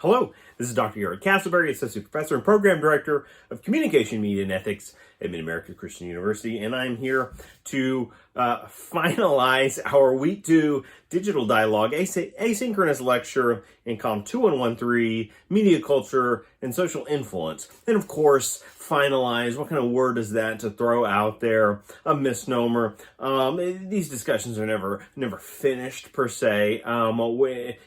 Hello, this is Dr. Gary Castleberry, Associate Professor and Program Director of Communication, Media, and Ethics at Mid-America Christian University, and I'm here to finalize our Week 2 Digital Dialogue Asynchronous Lecture in COM 2113, Media Culture and Social Influence. And of course, finalize, what kind of word is that to throw out there? A misnomer. These discussions are never finished per se.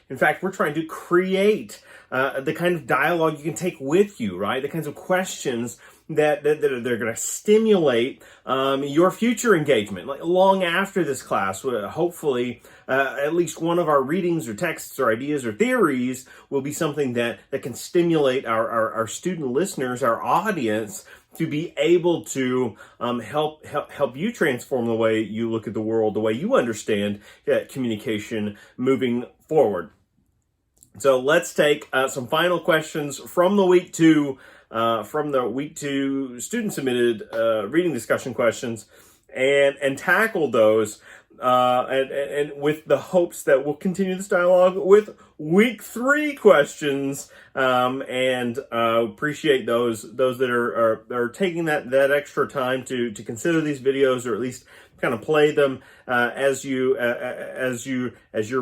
In fact, we're trying to create the kind of dialogue you can take with you, right? The kinds of questions that they're going to stimulate your future engagement. Like long after this class, hopefully at least one of our readings or texts or ideas or theories will be something that can stimulate our student listeners, our audience, to be able to help you transform the way you look at the world, the way you understand communication moving forward. So let's take some final questions from the Week 2 student submitted reading discussion questions and tackle those and with the hopes that we'll continue this dialogue with Week 3 questions and appreciate those that are taking that extra time to consider these videos, or at least kind of play them as you're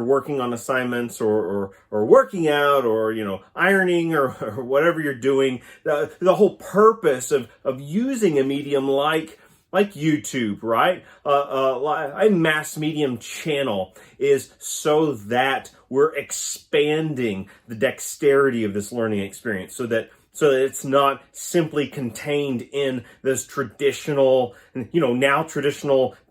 working on assignments or working out, or ironing or whatever you're doing. The whole purpose of using a medium like YouTube, right? A mass medium channel is so that we're expanding the dexterity of this learning experience, so that it's not simply contained in this traditional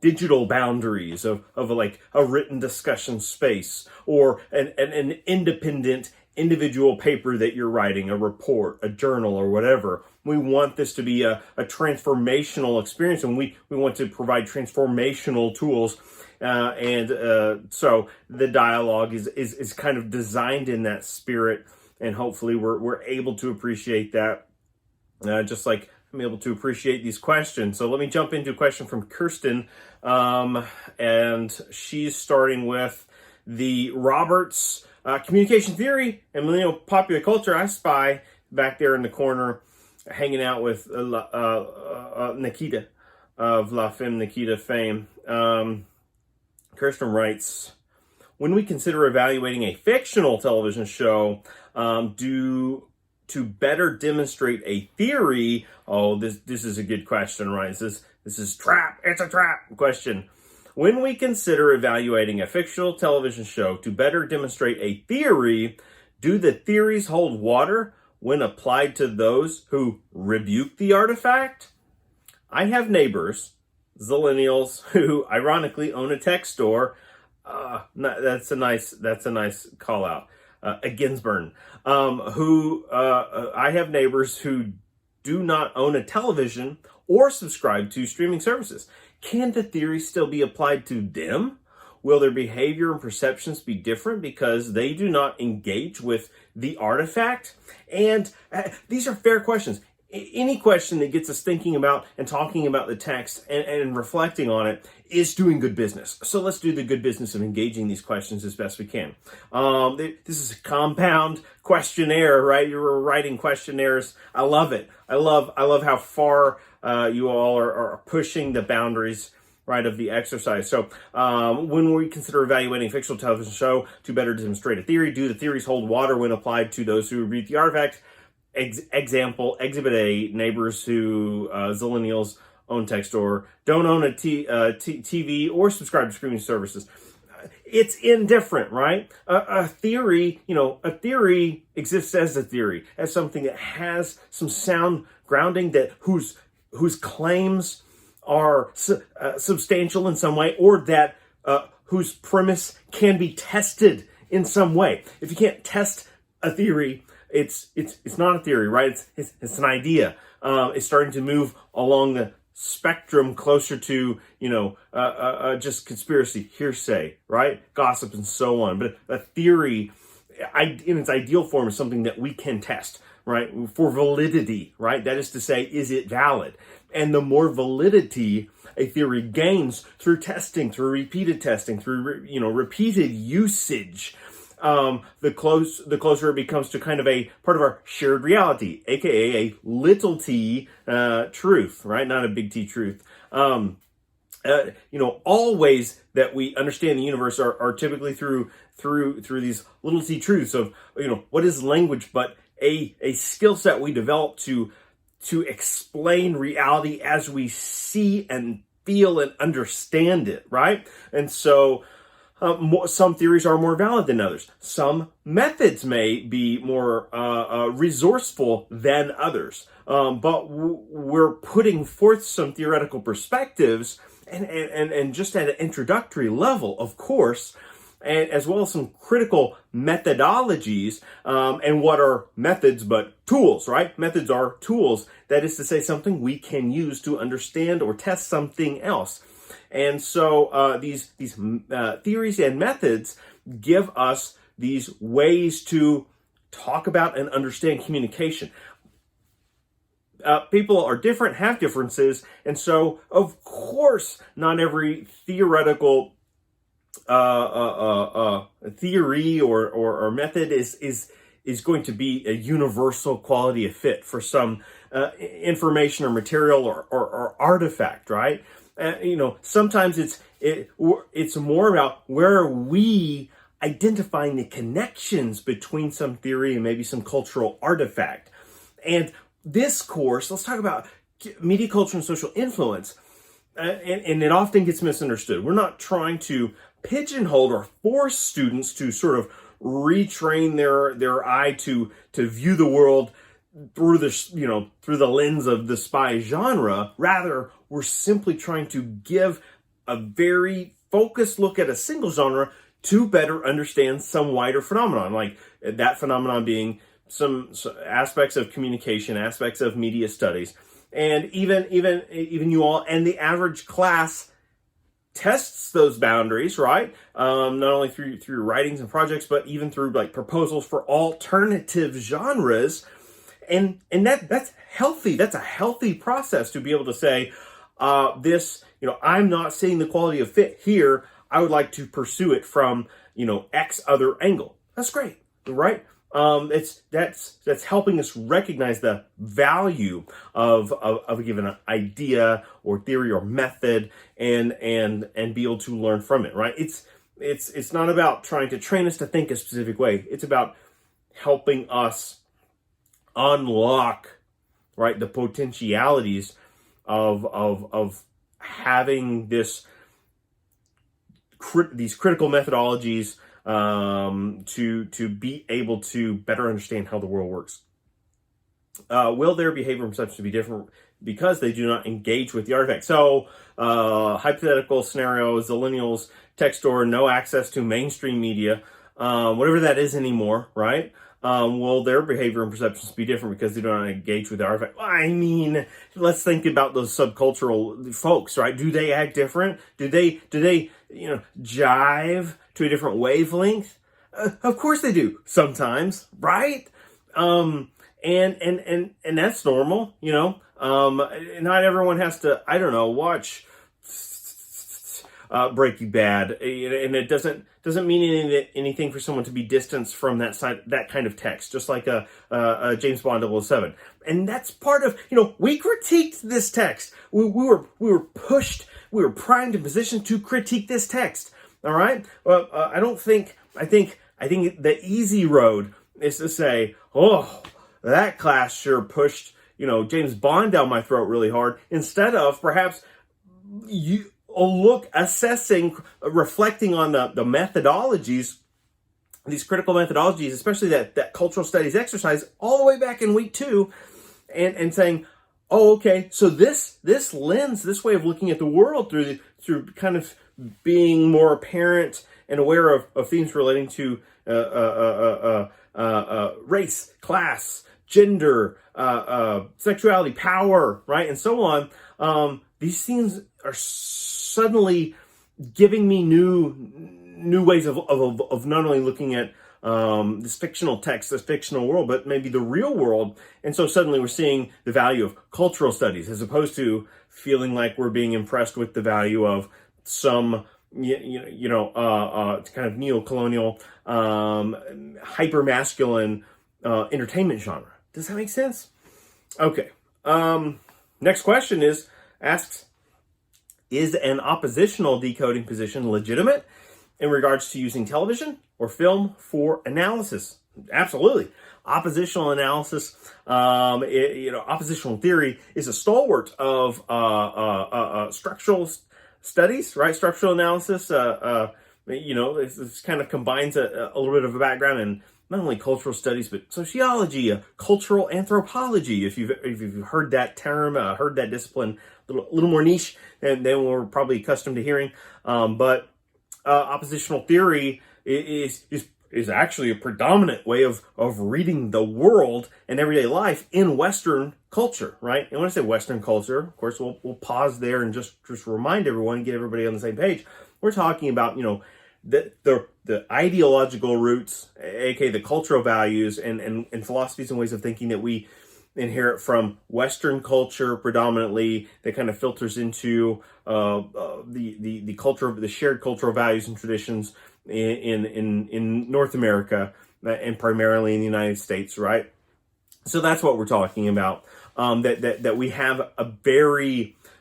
digital boundaries of like a written discussion space or an independent individual paper that you're writing, a report, a journal, or whatever. We want this to be a transformational experience, and we want to provide transformational tools. So the dialogue is kind of designed in that spirit, and hopefully we're able to appreciate that, just like I'm able to appreciate these questions. So let me jump into a question from Kirsten, and she's starting with the Roberts communication theory and millennial popular culture. I spy back there in the corner hanging out with Nikita of La Femme Nikita fame. Kirsten writes, when we consider evaluating a fictional television show to better demonstrate a theory, this is a good question, right? This is it's a trap question. When we consider evaluating a fictional television show to better demonstrate a theory, do the theories hold water when applied to those who rebuke the artifact? I have neighbors, Zillennials, who ironically own a tech store. That's a nice call out. A Ginsburg, I have neighbors who do not own a television or subscribe to streaming services. Can the theory still be applied to them? Will their behavior and perceptions be different because they do not engage with the artifact? And these are fair questions. Any question that gets us thinking about and talking about the text and reflecting on it is doing good business. So let's do the good business of engaging these questions as best we can. This is a compound questionnaire, right? You're writing questionnaires. I love it. I love how far you all are pushing the boundaries, right, of the exercise. So when we consider evaluating a fictional television show to better demonstrate a theory, do the theories hold water when applied to those who rebuke the artifact? Example, Exhibit A, neighbors who Zillennials own tech store, don't own a TV or subscribe to streaming services. It's indifferent, right? A theory exists as a theory, as something that has some sound grounding, that whose claims are substantial in some way, or that whose premise can be tested in some way. If you can't test a theory, it's not a theory, right? It's an idea. It's starting to move along the spectrum closer to just conspiracy, hearsay, right? Gossip and so on. But a theory, in its ideal form, is something that we can test, right? For validity, right? That is to say, is it valid? And the more validity a theory gains through testing, through repeated testing, through repeated usage, the closer it becomes to kind of a part of our shared reality, aka a little t truth, right? Not a big T truth. All ways that we understand the universe are typically through these little t truths of, what is language but a skill set we develop to explain reality as we see and feel and understand it, right? And so some theories are more valid than others. Some methods may be more resourceful than others. But we're putting forth some theoretical perspectives and just at an introductory level, of course, and as well as some critical methodologies, and what are methods but tools, right? Methods are tools. That is to say, something we can use to understand or test something else. And so these theories and methods give us these ways to talk about and understand communication. People are different, have differences, and so, of course, not every theoretical theory or method is going to be a universal quality of fit for some information or material or artifact, right? Sometimes it's more about where are we identifying the connections between some theory and maybe some cultural artifact. And this course, let's talk about media culture and social influence. And it often gets misunderstood. We're not trying to pigeonhole or force students to sort of retrain their eye to view the world through through the lens of the spy genre. Rather, we're simply trying to give a very focused look at a single genre to better understand some wider phenomenon, like that phenomenon being some aspects of communication, aspects of media studies, and even you all and the average class tests those boundaries, right? Not only through writings and projects, but even through like proposals for alternative genres, and that's healthy. That's a healthy process to be able to say, I'm not seeing the quality of fit here. I would like to pursue it from X other angle. That's great, right? That's helping us recognize the value of a given idea or theory or method and be able to learn from it, right? It's not about trying to train us to think a specific way. It's about helping us unlock, right, the potentialities of having these critical methodologies to be able to better understand how the world works. Will their behavior and perception be different because they do not engage with the artifact? So, hypothetical scenario, Zillennials, tech store, no access to mainstream media, whatever that is anymore, right? Will their behavior and perceptions be different because they do not engage with the artifact? I mean, let's think about those subcultural folks, right? Do they act different? Do they jive to a different wavelength? Of course they do sometimes, right? And that's normal, not everyone has to, watch Breaking Bad, and it doesn't mean anything for someone to be distanced from that kind of text, just like a James Bond 007. And that's part of, we critiqued this text. We were pushed, we were primed and positioned to critique this text. All right. Well, I think the easy road is to say, oh, that class sure pushed, James Bond down my throat really hard, instead of perhaps assessing, reflecting on the methodologies, these critical methodologies, especially that cultural studies exercise all the way back in week 2, and saying, oh, okay, so this lens, this way of looking at the world through kind of being more apparent and aware of themes relating to race, class, gender, sexuality, power, right, and so on. These themes are suddenly giving me new ways of not only looking at this fictional text, this fictional world, but maybe the real world. And so suddenly we're seeing the value of cultural studies as opposed to feeling like we're being impressed with the value of some kind of neo-colonial, hyper-masculine entertainment genre. Does that make sense? Okay. Next question asks, is an oppositional decoding position legitimate in regards to using television or film for analysis? Absolutely. Oppositional analysis, oppositional theory is a stalwart of structural studies, right? Structural analysis, this kind of combines a little bit of a background in not only cultural studies, but sociology, cultural anthropology. If you've heard that term, heard that discipline, a little more niche than we're probably accustomed to hearing. But oppositional theory is actually a predominant way of reading the world and everyday life in Western culture, right? And when I say Western culture, of course, we'll pause there and just remind everyone and get everybody on the same page. We're talking about, the ideological roots, aka the cultural values and philosophies and ways of thinking that we inherit from Western culture predominantly, that kind of filters into the culture, the shared cultural values and traditions in North America and primarily in the United States, right? So that's what we're talking about. That we have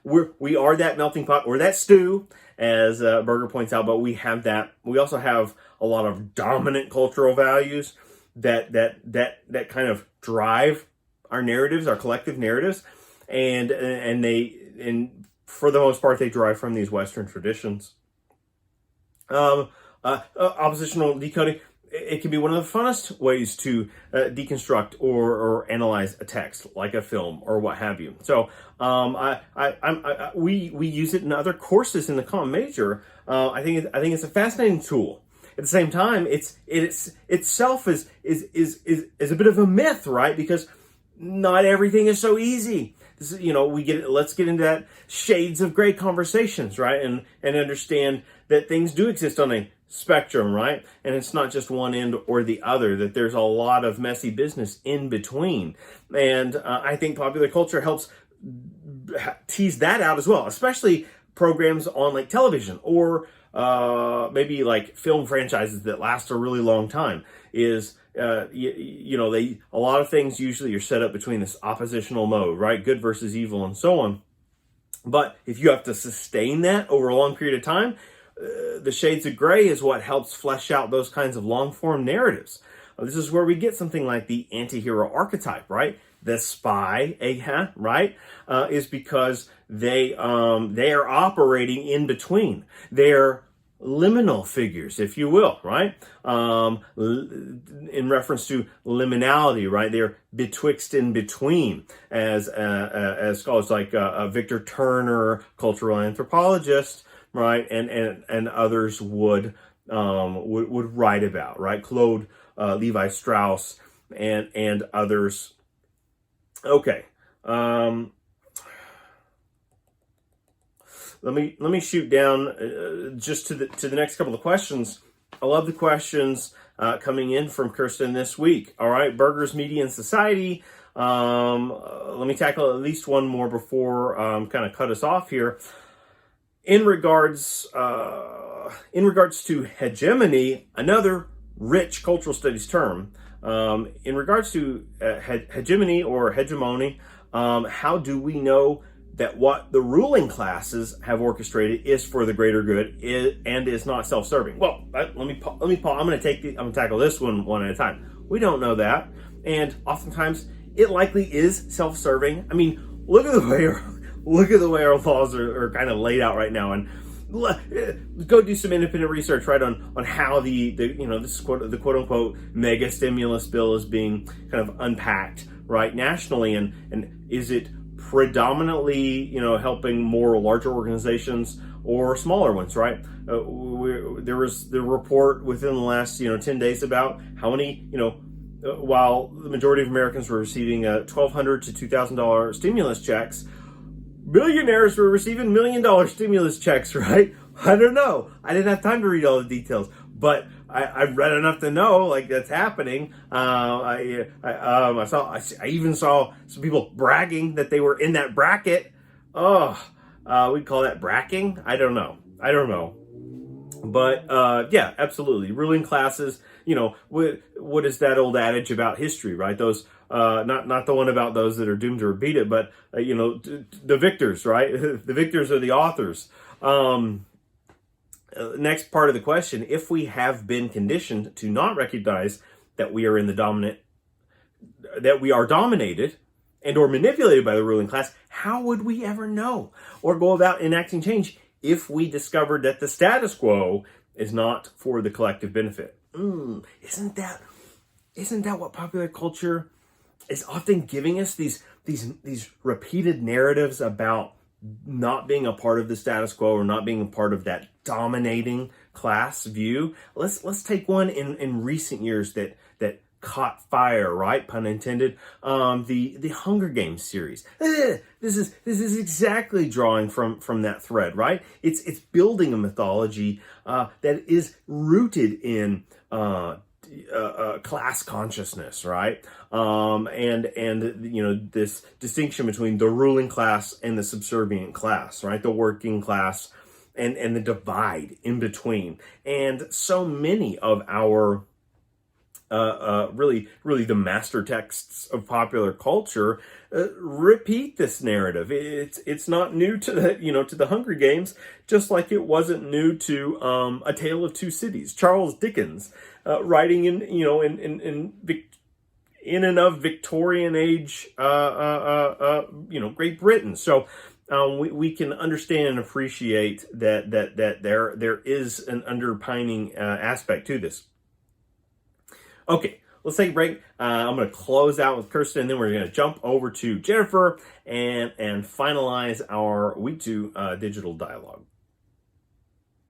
we are that melting pot or that stew, as Berger points out, but we also have a lot of dominant cultural values that kind of drive our narratives, our collective narratives, and for the most part they derive from these Western traditions. Oppositional decoding, it can be one of the funnest ways to deconstruct or analyze a text, like a film or what have you. So we use it in other courses in the common major. I think it's a fascinating tool. At the same time, it's itself is a bit of a myth, right? Because not everything is so easy. Let's get into that shades of gray conversations, right? And understand that things do exist on a spectrum, right? And it's not just one end or the other, that there's a lot of messy business in between. And I think popular culture helps tease that out as well, especially programs on like television or maybe like film franchises that last a really long time. A lot of things usually are set up between this oppositional mode, right? Good versus evil and so on. But if you have to sustain that over a long period of time, the shades of gray is what helps flesh out those kinds of long-form narratives. This is where we get something like the anti-hero archetype, right? The spy, right? Is because they are operating in between. They're liminal figures, if you will, right? In reference to liminality, right? They're betwixt in between, as scholars like Victor Turner, cultural anthropologist, right, and others would write about, right? Claude Levi Strauss and others. Okay. Let me shoot down just to the next couple of questions. I love the questions coming in from Kirsten this week. All right, Berger's Media and Society. Let me tackle at least one more before kind of cut us off here. In regards to hegemony, another rich cultural studies term. In regards to hegemony or hegemony, how do we know that what the ruling classes have orchestrated is for the greater good and is not self-serving? Well, let me pause. I'm going to tackle this one at a time. We don't know that, and oftentimes it likely is self-serving. I mean, look at the way our laws are kind of laid out right now, and go do some independent research, right, on how the quote unquote mega stimulus bill is being kind of unpacked, right, nationally, and is it predominantly helping more larger organizations or smaller ones, right? There was the report within the last 10 days about how many while the majority of Americans were receiving $1,200 to $2,000 stimulus checks, billionaires were receiving $1 million stimulus checks, right? I don't know. I didn't have time to read all the details, but I've read enough to know like that's happening. I even saw some people bragging that they were in that bracket. We'd call that bracking. I don't know. But yeah, absolutely. Ruling classes, what is that old adage about history, right? Those, not the one about those that are doomed to repeat it, but, the victors, right? The victors are the authors. Next part of the question, if we have been conditioned to not recognize that we are that we are dominated and or manipulated by the ruling class, how would we ever know or go about enacting change if we discovered that the status quo is not for the collective benefit? Isn't that what popular culture is often giving us, these repeated narratives about not being a part of the status quo or not being a part of that dominating class view? Let's take one in recent years that caught fire, right? Pun intended. The Hunger Games series. This is exactly drawing from that thread, right? It's building a mythology that is rooted in class consciousness, right? And this distinction between the ruling class and the subservient class, right? The working class and the divide in between. And so many of our really the master texts of popular culture repeat this narrative. It's not new to the Hunger Games, just like it wasn't new to A Tale of Two Cities. Charles Dickens, writing in and of Victorian age, Great Britain. So we can understand and appreciate that there is an underpinning aspect to this. Okay, let's take a break. I'm going to close out with Kirsten, and then we're going to jump over to Jennifer and finalize our week 2 digital dialogue.